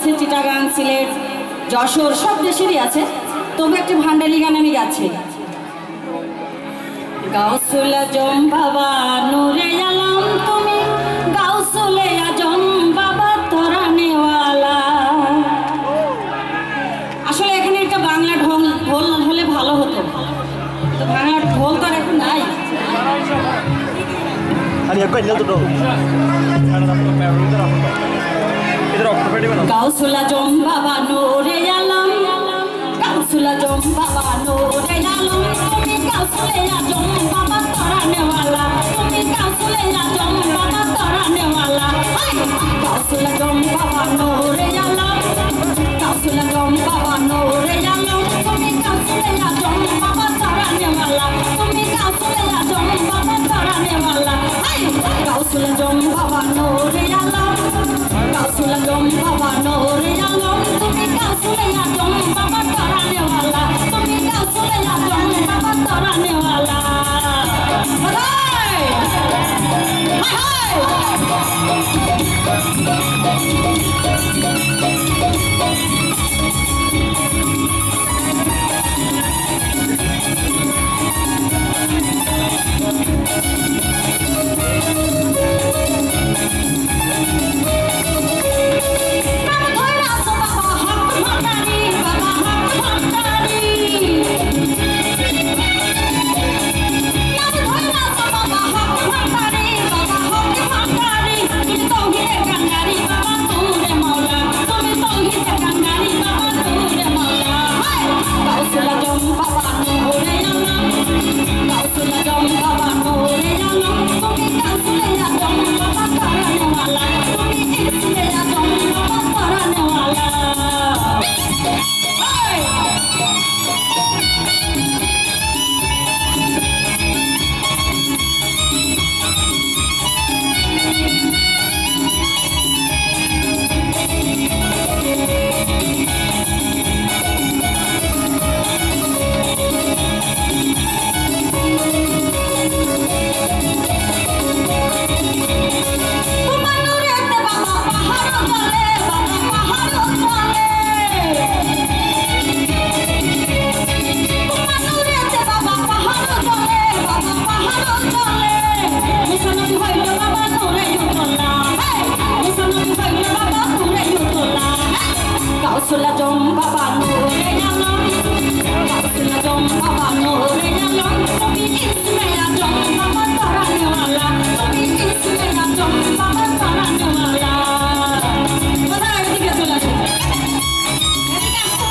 আছে, চিটাগাং, সিলেট, যশোর সব দেশেরই আছে, তবু একটি ভান্ডালি গান আমি গাচ্ছি। গাউসুল আজম বাবা নূরে আলম তুমি, গাউসুল আজম বাবা তরানেওয়ালা। আসলে এখানে একটা বাংলা ঢোল হলে ভালো হতো, তো বাংলা ঢোল তো আর এখন নাই। গাউসুল আজম বাবা নূরে আলম, গাউসুল আজম বাবা নূরে আলম তুমি, গাউসুল আজম বাবা তরানেওয়ালা, তুমি গাউসুল আজম বাবা তরানেওয়ালা। গাউসুল আজম বাবা নূরে আলম, গাউসুল আজম বাবা নূরে আলম তুমি, গাউসুল আজম বাবা তরানেওয়ালা, তুমি গাউসুল আজম বাবা তরানেওয়ালা। গাউসুল আজম বাবা নূরে আলম, গাউসুল আজম বাবা নূরে আলম তুমি, গাউসুল আজম বাবা তরানেওয়ালা, তুমি গাউসুল আজম বাবা তরানেওয়ালা। গাউসুল আজম বাবা নূরে আলম, গাউসুল আজম বাবা নূরে আলম তুমি, ইসমে আজম বাবা তরানেওয়ালা, তুমি ইসমে আজম বাবা তরানেওয়ালা। কথা এদিকে চলে আসে, এদিকে আসো।